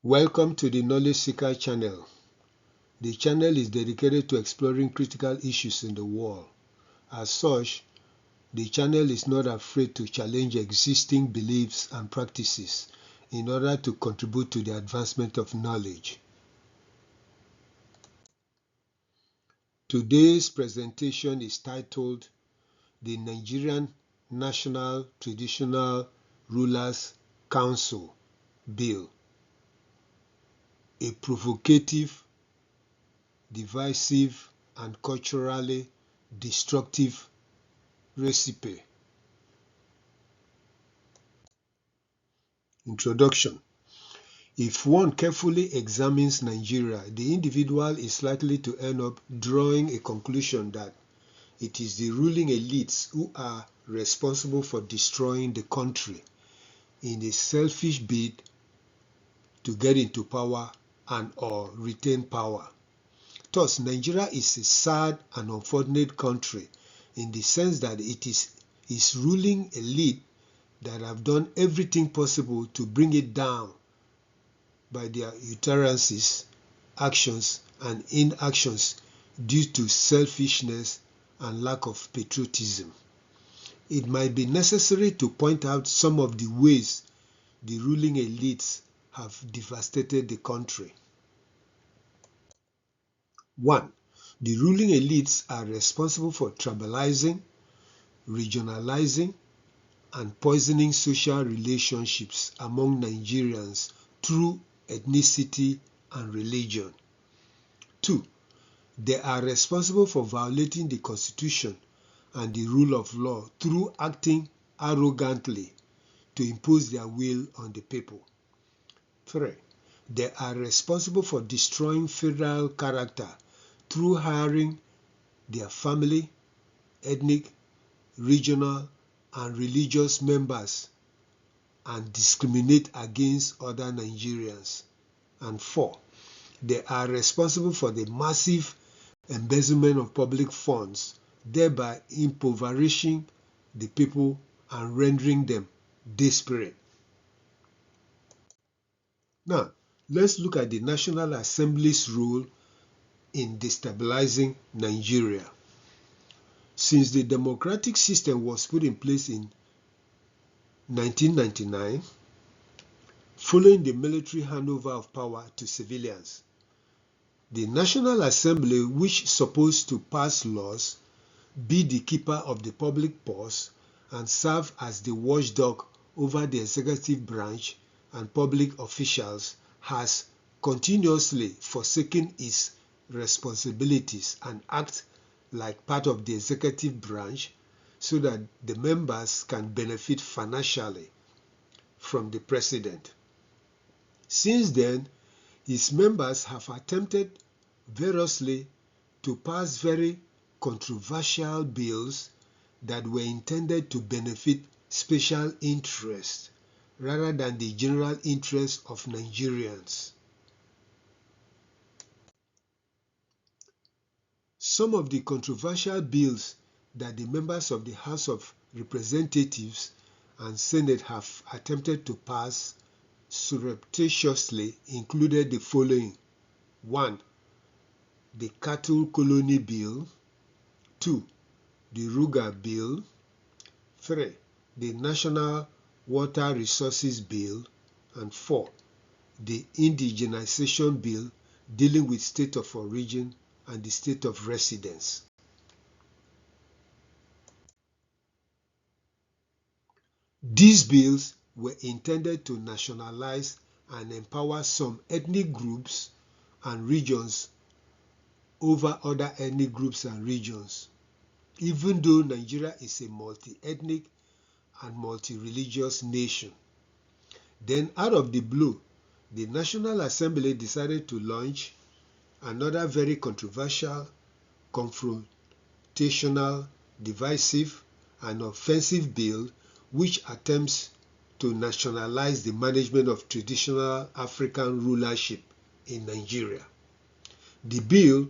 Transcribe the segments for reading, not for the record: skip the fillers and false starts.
Welcome to the Knowledge Seeker channel. The channel is dedicated to exploring critical issues in the world. As such, the channel is not afraid to challenge existing beliefs and practices in order to contribute to the advancement of knowledge. Today's presentation is titled The Nigerian National Traditional Rulers Council Bill, a provocative, divisive, and culturally destructive recipe. Introduction. If one carefully examines Nigeria, the individual is likely to end up drawing a conclusion that it is the ruling elites who are responsible for destroying the country in a selfish bid to get into power and/or retain power. Thus, Nigeria is a sad and unfortunate country in the sense that it is its ruling elite that have done everything possible to bring it down by their utterances, actions, and inactions due to selfishness and lack of patriotism. It might be necessary to point out some of the ways the ruling elites have devastated the country. 1. The ruling elites are responsible for tribalizing, regionalizing, and poisoning social relationships among Nigerians through ethnicity and religion. 2. They are responsible for violating the Constitution and the rule of law through acting arrogantly to impose their will on the people. 3. They are responsible for destroying federal character through hiring their family, ethnic, regional, and religious members and discriminate against other Nigerians. And 4. They are responsible for the massive embezzlement of public funds, thereby impoverishing the people and rendering them desperate. Now, let's look at the National Assembly's role in destabilizing Nigeria. Since the democratic system was put in place in 1999, following the military handover of power to civilians, the National Assembly, which is supposed to pass laws, be the keeper of the public purse, and serve as the watchdog over the executive branch and public officials, has continuously forsaken its responsibilities and act like part of the executive branch so that the members can benefit financially from the president. Since then, his members have attempted variously to pass very controversial bills that were intended to benefit special interests rather than the general interest of Nigerians. Some of the controversial bills that the members of the House of Representatives and Senate have attempted to pass surreptitiously included the following. 1. The Cattle Colony Bill. 2. The Ruga Bill. 3. The National Water Resources Bill. And 4. The Indigenization Bill dealing with state of origin and the state of residence. These bills were intended to nationalize and empower some ethnic groups and regions over other ethnic groups and regions, even though Nigeria is a multi-ethnic and multi-religious nation. Then, out of the blue, the National Assembly decided to launch another very controversial, confrontational, divisive, and offensive bill which attempts to nationalize the management of traditional African rulership in Nigeria. The bill,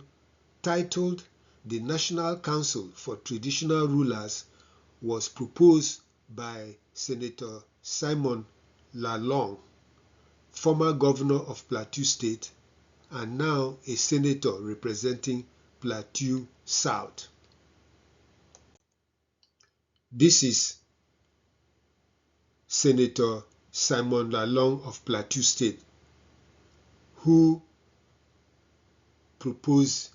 titled the National Council for Traditional Rulers, was proposed by Senator Simon Lalong former governor of Plateau State, and now a senator representing Plateau South. This is Senator Simon Lalong of Plateau State, who proposed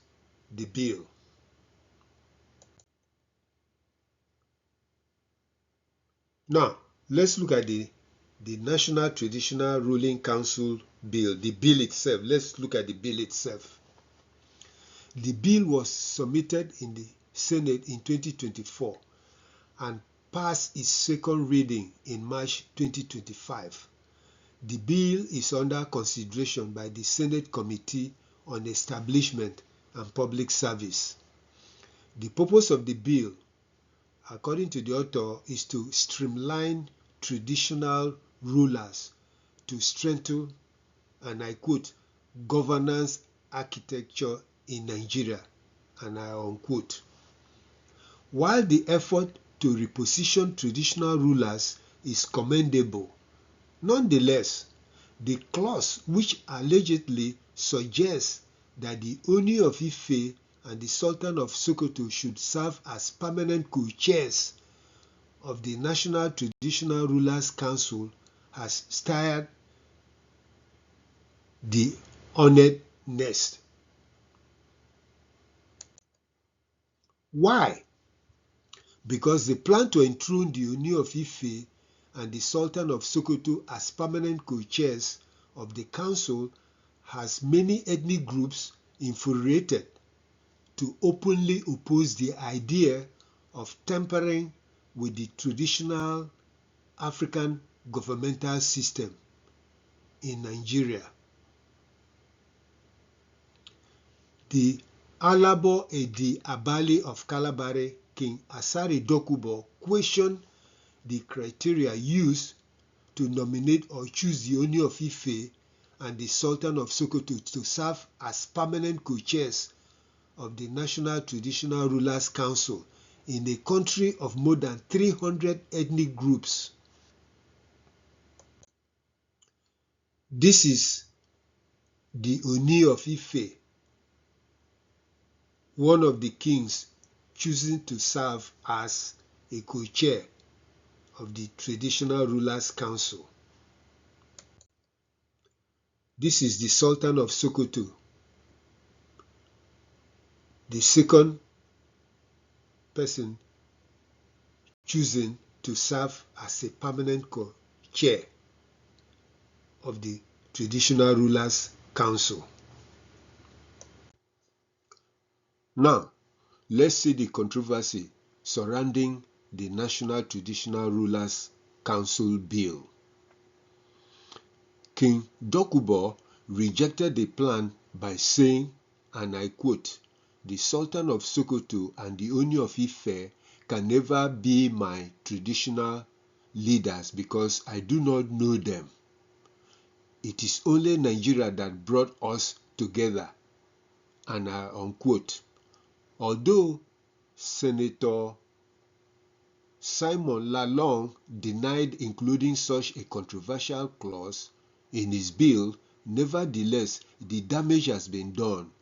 the bill. Now, let's look at the National Traditional Ruling Council bill, the bill itself. Let's look at the bill itself. The bill was submitted in the Senate in 2024 and passed its second reading in March 2025. The bill is under consideration by the Senate Committee on Establishment and Public Service. The purpose of the bill, according to the author, is to streamline traditional rulers to strengthen, and I quote, governance architecture in Nigeria, and I unquote. While the effort to reposition traditional rulers is commendable, nonetheless, the clause which allegedly suggests that the Ooni of Ife and the Sultan of Sokoto should serve as permanent co-chairs of the National Traditional Rulers Council has stirred the hornet's nest. Why? Because they plan to enthrone the Ooni of Ife and the Sultan of Sokoto as permanent co-chairs of the council has many ethnic groups infuriated to openly oppose the idea of tampering with the traditional African governmental system in Nigeria. The Alabo Edi Abali of Kalabare, King Asari Dokubo, questioned the criteria used to nominate or choose the Ooni of Ife and the Sultan of Sokoto to serve as permanent co-chairs of the National Traditional Rulers Council in a country of more than 300 ethnic groups. This is the Ooni of Ife, one of the kings choosing to serve as a co-chair of the Traditional Rulers Council. This is the Sultan of Sokoto, the second person choosing to serve as a permanent co-chair of the Traditional Rulers Council. Now, let's see the controversy surrounding the National Traditional Rulers Council bill. King Dokubo rejected the plan by saying, and I quote, "The Sultan of Sokoto and the Ooni of Ife can never be my traditional leaders because I do not know them. It is only Nigeria that brought us together," and I unquote. Although Senator Simon Lalong denied including such a controversial clause in his bill, nevertheless, the damage has been done.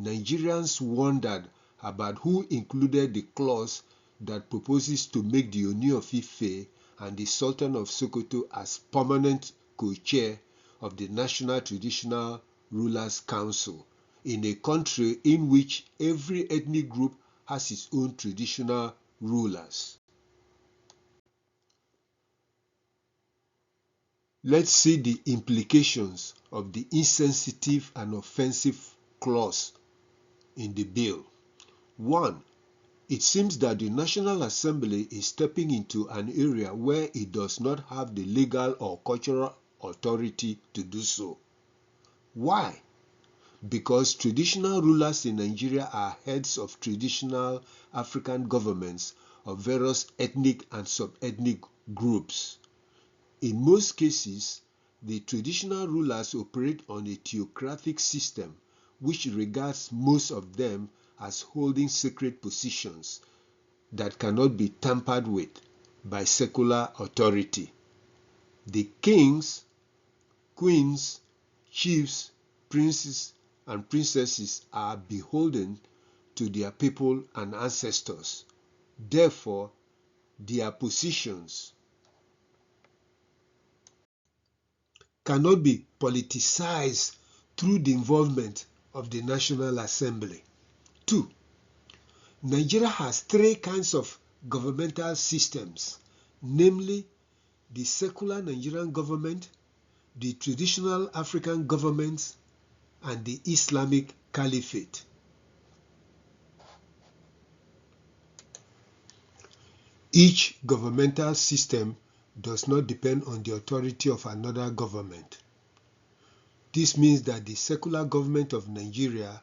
Nigerians wondered about who included the clause that proposes to make the Ooni of Ife and the Sultan of Sokoto as permanent co-chair of the National Traditional Rulers Council in a country in which every ethnic group has its own traditional rulers. Let's see the implications of the insensitive and offensive clause in the bill. 1. It seems that the National Assembly is stepping into an area where it does not have the legal or cultural authority to do so. Why? Because traditional rulers in Nigeria are heads of traditional African governments of various ethnic and sub-ethnic groups. In most cases, the traditional rulers operate on a theocratic system which regards most of them as holding sacred positions that cannot be tampered with by secular authority. The kings queens, chiefs, princes, and princesses are beholden to their people and ancestors. Therefore, their positions cannot be politicized through the involvement of the National Assembly. 2. Nigeria has three kinds of governmental systems, namely the secular Nigerian government, the traditional African governments, and the Islamic Caliphate. Each governmental system does not depend on the authority of another government. This means that the secular government of Nigeria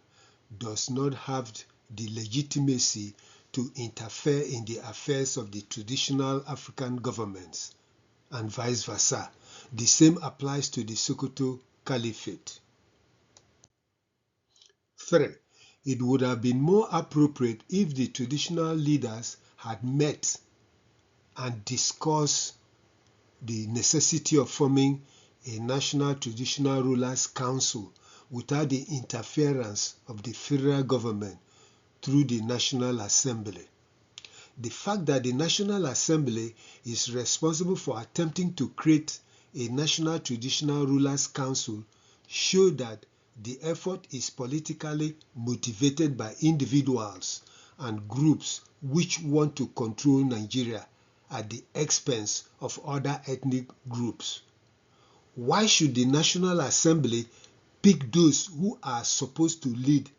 does not have the legitimacy to interfere in the affairs of the traditional African governments, and vice versa. The same applies to the Sokoto Caliphate. 3. It would have been more appropriate if the traditional leaders had met and discussed the necessity of forming a National Traditional Rulers Council without the interference of the federal government through the National Assembly. The fact that the National Assembly is responsible for attempting to create a National Traditional Rulers Council shows that the effort is politically motivated by individuals and groups which want to control Nigeria at the expense of other ethnic groups. Why should the National Assembly pick those who are supposed to lead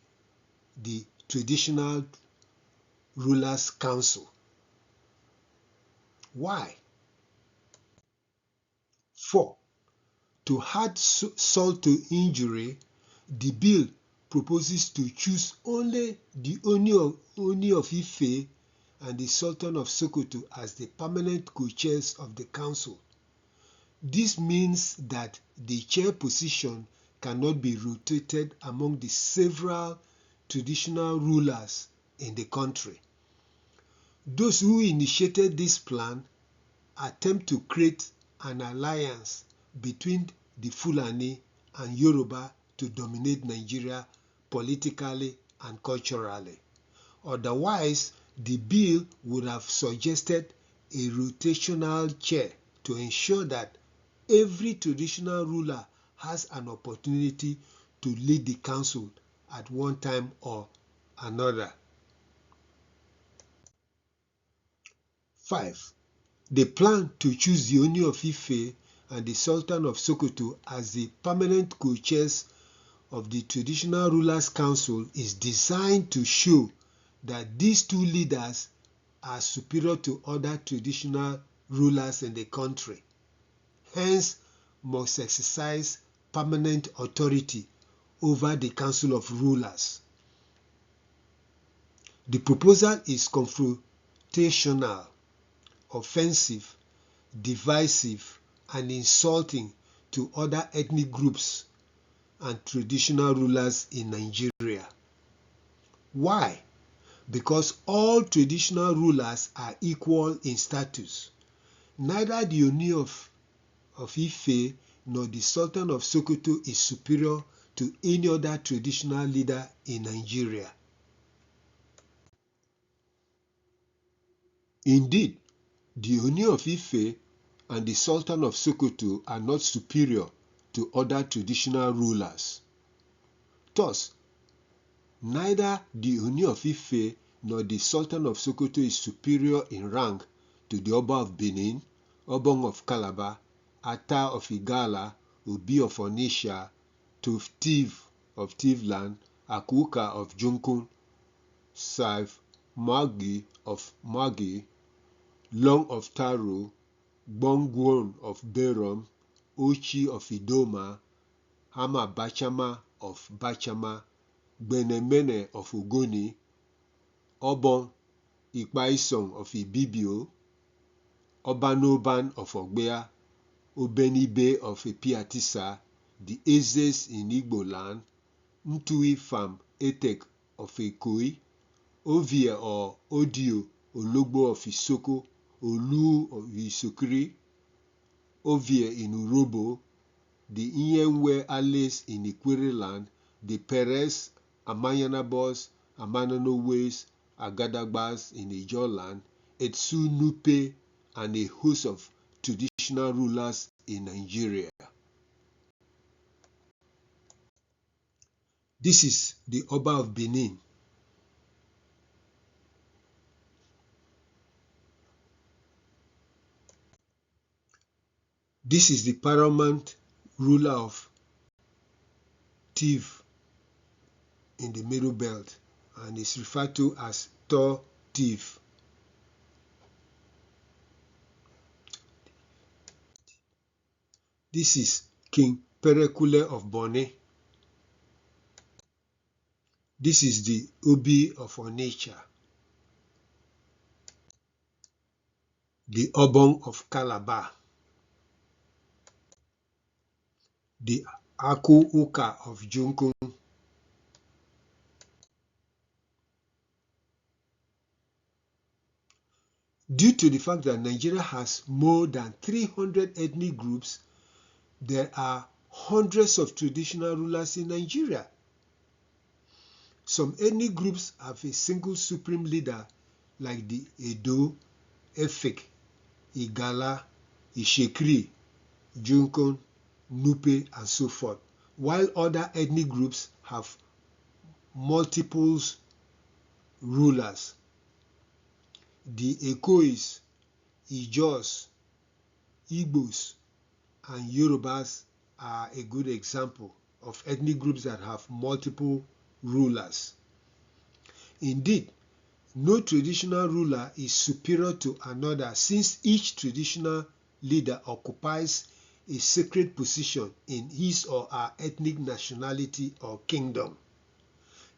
the Traditional Rulers Council? Why? 4. To add salt to injury, the bill proposes to choose only the Ooni of Ife and the Sultan of Sokoto as the permanent co-chairs of the council. This means that the chair position cannot be rotated among the several traditional rulers in the country. Those who initiated this plan attempt to create an alliance between the Fulani and Yoruba to dominate Nigeria politically and culturally. Otherwise, the bill would have suggested a rotational chair to ensure that every traditional ruler has an opportunity to lead the council at one time or another. 5. The plan to choose the Ooni of Ife and the Sultan of Sokoto as the permanent co-chairs of the Traditional Rulers Council is designed to show that these two leaders are superior to other traditional rulers in the country, hence must exercise permanent authority over the Council of Rulers. The proposal is confrontational, offensive, divisive, and insulting to other ethnic groups and traditional rulers in Nigeria. Why? Because all traditional rulers are equal in status. Neither the Ooni of Ife nor the Sultan of Sokoto is superior to any other traditional leader in Nigeria. Indeed, the Ooni of Ife and the Sultan of Sokoto are not superior to other traditional rulers. Thus, neither the Ooni of Ife nor the Sultan of Sokoto is superior in rank to the Oba of Benin, Obong of Calabar, Ata of Igala, Obi of Onitsha, Toftiv of Tivland, Akuka of Jonkun, Saif Magi of Magi, Long of Taro, Gbongwon of Berom, Ochi of Idoma, Hama Bachama of Bachama, Gbenemene of Ogoni, Obon Ikpaisong of Ibibio, Obanoban of Ogbea, Obenibe of Epiatisa, the Ezes in Igbo land, Ntui Fam Etek of Ekoi, Ovie or Odio Ologbo of Isoko, Olu of Isokiri, Ovie in Urobo, the Iyenwe Alays in Ikwere land, the Perez, Amayanabos, Amanonowes, Agadagbas in Ijaw land, Etsu Nupe, and a host of traditional rulers in Nigeria. This is the Oba of Benin. This is the paramount ruler of Tiv in the Middle Belt and is referred to as Tor Tiv. This is King Perekule of Bonny. This is the Obi of Onitsha, the Obong of Calabar, the Aku Uka of Junkun, due to the fact that Nigeria has more than 300 ethnic groups, there are hundreds of traditional rulers in Nigeria. Some ethnic groups have a single supreme leader like the Edo, Efik, Igala, Ishekri, Junkun, Nupe, and so forth, while other ethnic groups have multiple rulers. The Ekois, Ijaws, Igbos, and Yorubas are a good example of ethnic groups that have multiple rulers. Indeed, no traditional ruler is superior to another, since each traditional leader occupies a sacred position in his or her ethnic nationality or kingdom.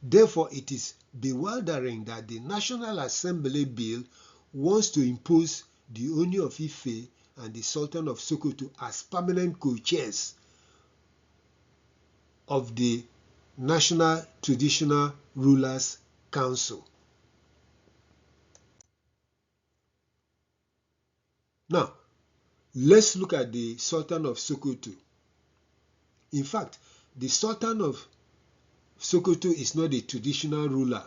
Therefore, it is bewildering that the National Assembly bill wants to impose the Ooni of Ife and the Sultan of Sokoto as permanent co-chairs of the National Traditional Rulers Council. Now, let's look at the Sultan of Sokoto. In fact, the Sultan of Sokoto is not a traditional ruler.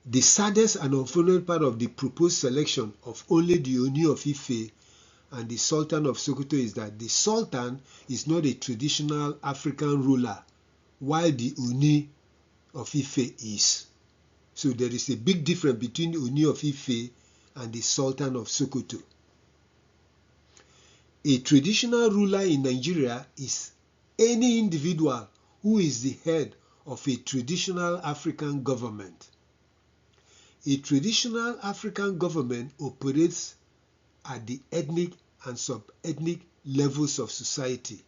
The saddest and unfortunate part of the proposed selection of only the Ooni of Ife and the Sultan of Sokoto is that the Sultan is not a traditional African ruler, while the Ooni of Ife is. So there is a big difference between the Ooni of Ife and the Sultan of Sokoto. A traditional ruler in Nigeria is any individual who is the head of a traditional African government. A traditional African government operates at the ethnic and sub-ethnic levels of society.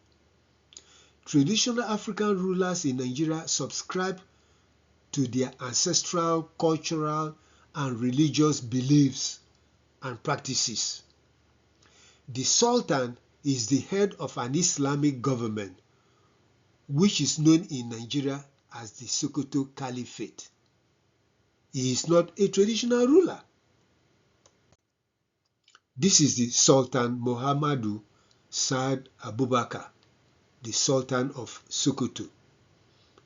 Traditional African rulers in Nigeria subscribe to their ancestral, cultural, and religious beliefs and practices. The Sultan is the head of an Islamic government, which is known in Nigeria as the Sokoto Caliphate. He is not a traditional ruler. This is the Sultan Muhammadu Saad Abubakar, the Sultan of Sokoto,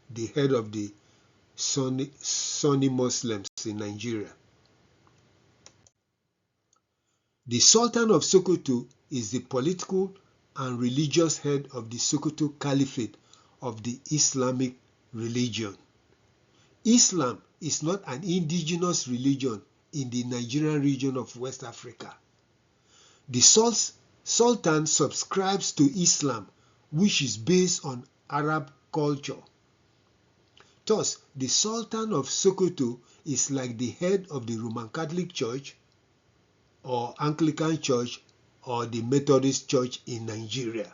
the head of the Sunni Muslims in Nigeria. The Sultan of Sokoto is the political and religious head of the Sokoto Caliphate of the Islamic religion. Islam is not an indigenous religion in the Nigerian region of West Africa. The Sultan subscribes to Islam, which is based on Arab culture. Thus, the Sultan of Sokoto is like the head of the Roman Catholic Church or Anglican Church or the Methodist Church in Nigeria.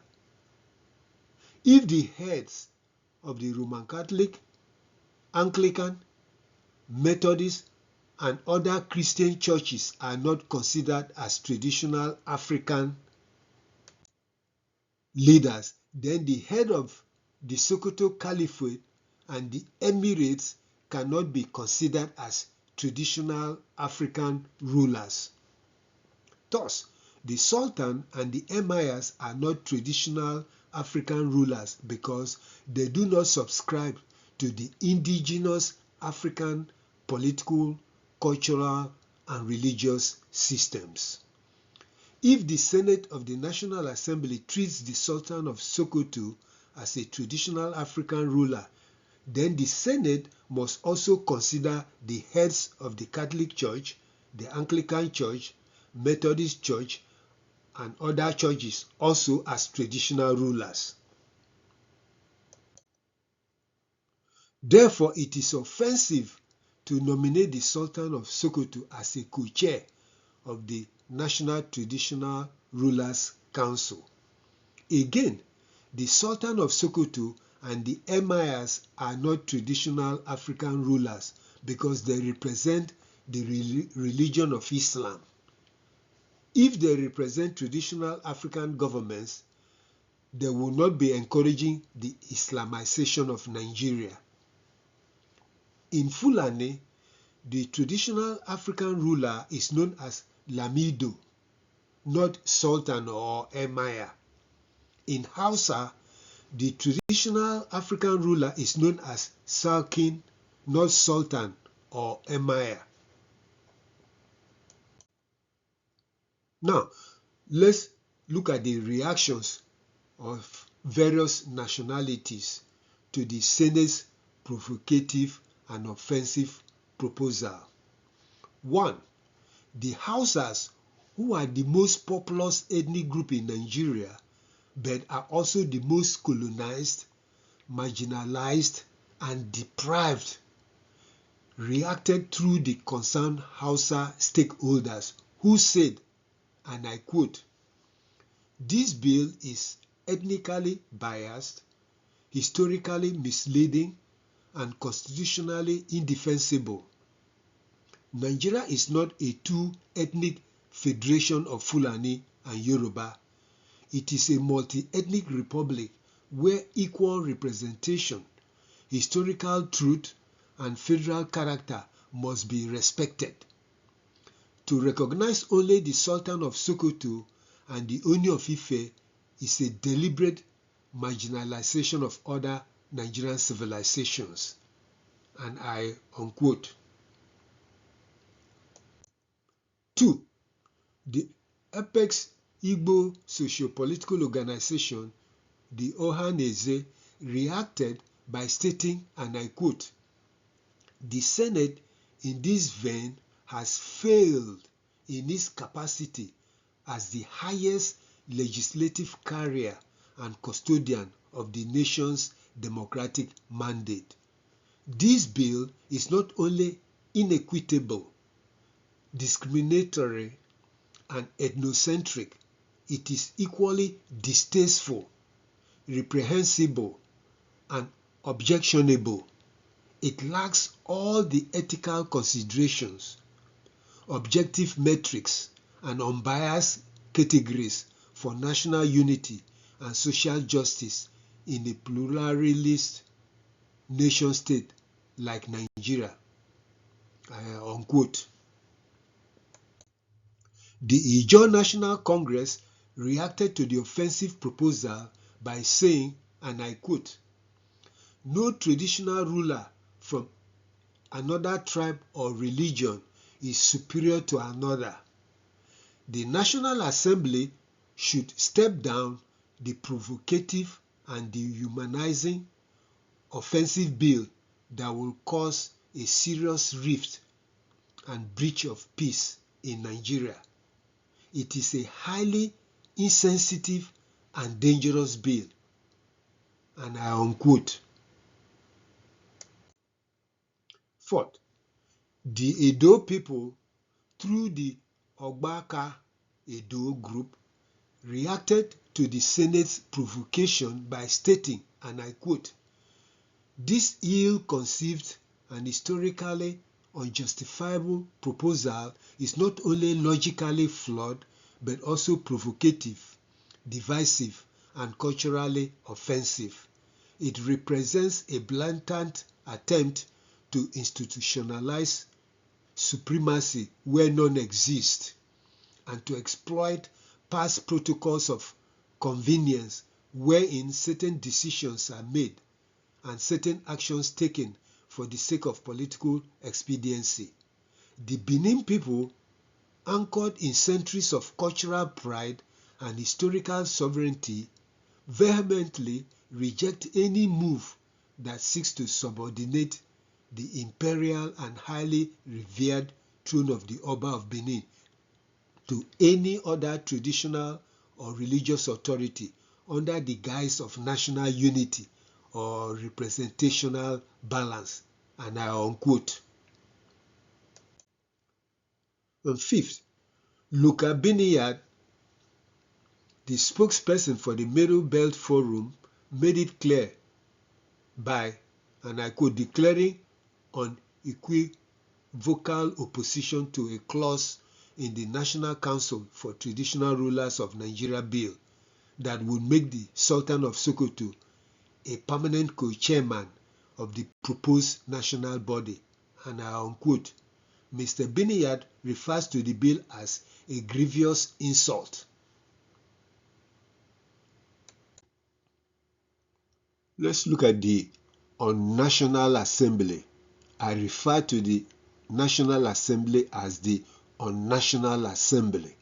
If the heads of the Roman Catholic, Anglican, Methodist, and other Christian churches are not considered as traditional African leaders, then the head of the Sokoto Caliphate and the Emirates cannot be considered as traditional African rulers. Thus, The Sultan and the emirs are not traditional African rulers because they do not subscribe to the indigenous African political, cultural, and religious systems. If the Senate of the National Assembly treats the Sultan of Sokoto as a traditional African ruler, then the Senate must also consider the heads of the Catholic Church, the Anglican Church, Methodist Church, and other churches also as traditional rulers. Therefore, it is offensive to nominate the Sultan of Sokoto as a co-chair of the National Traditional Rulers Council. Again, the Sultan of Sokoto and the emirs are not traditional African rulers because they represent the religion of Islam. If they represent traditional African governments, they will not be encouraging the Islamization of Nigeria. In Fulani, the traditional African ruler is known as Lamido, not Sultan or Emir. In Hausa, the traditional African ruler is known as Sarkin, not Sultan or Emir. Now, let's look at the reactions of various nationalities to the Senate's provocative and offensive proposal. 1. The Hausas, who are the most populous ethnic group in Nigeria, but are also the most colonized, marginalized, and deprived, reacted through the concerned Hausa stakeholders who said, and I quote, "This bill is ethnically biased, historically misleading, and constitutionally indefensible. Nigeria is not a two-ethnic federation of Fulani and Yoruba. It is a multi-ethnic republic where equal representation, historical truth, and federal character must be respected. To recognize only the Sultan of Sokoto and the Ooni of Ife is a deliberate marginalization of other Nigerian civilizations." And I unquote. 2. The Apex Igbo socio-political organization, the Ohaneze, reacted by stating, and I quote, "The Senate in this vein has failed in its capacity as the highest legislative carrier and custodian of the nation's democratic mandate. This bill is not only inequitable, discriminatory, and ethnocentric, it is equally distasteful, reprehensible, and objectionable. It lacks all the ethical considerations, objective metrics, and unbiased categories for national unity and social justice in a pluralist nation state like Nigeria." Unquote. The Ijaw National Congress reacted to the offensive proposal by saying, and I quote, "No traditional ruler from another tribe or religion is superior to another. The National Assembly should step down the provocative and dehumanizing offensive bill that will cause a serious rift and breach of peace in Nigeria. It is a highly insensitive and dangerous bill." And I unquote. 4th, the Edo people, through the Ogbaka Edo group, reacted to the Senate's provocation by stating, and I quote, "This ill-conceived and historically unjustifiable proposal is not only logically flawed, but also provocative, divisive, and culturally offensive. It represents a blatant attempt to institutionalize supremacy where none exists and to exploit pass protocols of convenience wherein certain decisions are made and certain actions taken for the sake of political expediency. The Benin people, anchored in centuries of cultural pride and historical sovereignty, vehemently reject any move that seeks to subordinate the imperial and highly revered throne of the Oba of Benin to any other traditional or religious authority under the guise of national unity or representational balance, and I unquote. And fifth, Luka Biniyad, the spokesperson for the Middle Belt Forum, made it clear by, and I quote, declaring unequivocal opposition to a clause in the National Council for Traditional Rulers of Nigeria bill that would make the Sultan of Sokoto a permanent co-chairman of the proposed national body, and I unquote. Mr. Biniyad refers to the bill as a grievous insult. Let's look at the Unnational Assembly. I refer to the National Assembly as the Unnational Assembly.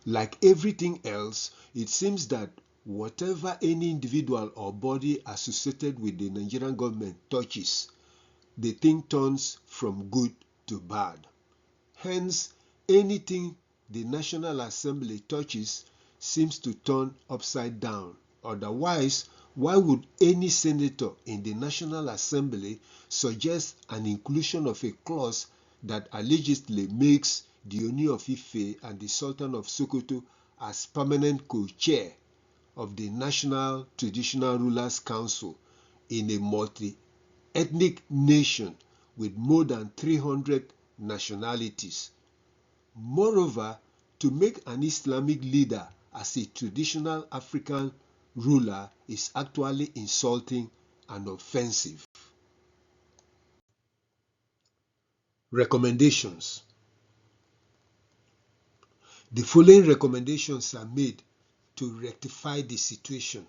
Like everything else, it seems that whatever any individual or body associated with the Nigerian government touches, the thing turns from good to bad. Hence, anything the National Assembly touches seems to turn upside down. Otherwise, why would any senator in the National Assembly suggest an inclusion of a clause that allegedly makes the Ooni of Ife and the Sultan of Sokoto as permanent co-chair of the National Traditional Rulers Council in a multi-ethnic nation with more than 300 nationalities? Moreover, to make an Islamic leader as a traditional African ruler is actually insulting and offensive. Recommendations. The following recommendations are made to rectify the situation.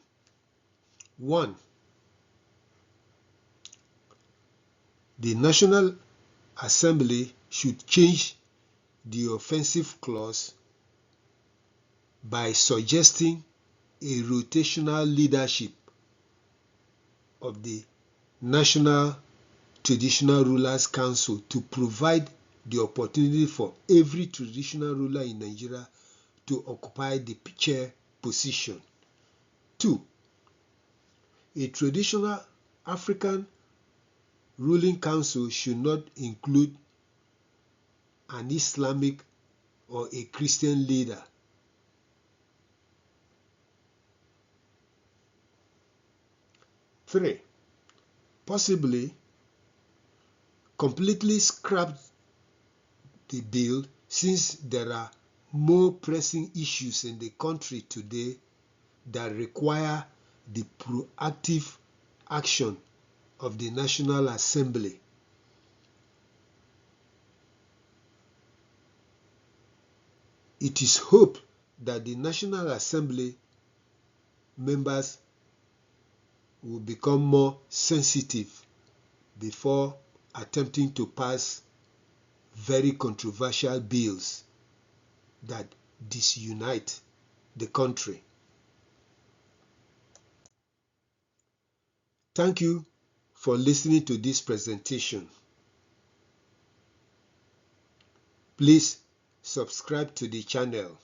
1. The National Assembly should change the offensive clause by suggesting a rotational leadership of the National Traditional Rulers Council to provide the opportunity for every traditional ruler in Nigeria to occupy the chair position. 2. A traditional African ruling council should not include an Islamic or a Christian leader. 3. Possibly completely scrap the bill, since there are more pressing issues in the country today that require the proactive action of the National Assembly. It is hoped that the National Assembly members will become more sensitive before attempting to pass very controversial bills that disunite the country. Thank you for listening to this presentation. Please subscribe to the channel.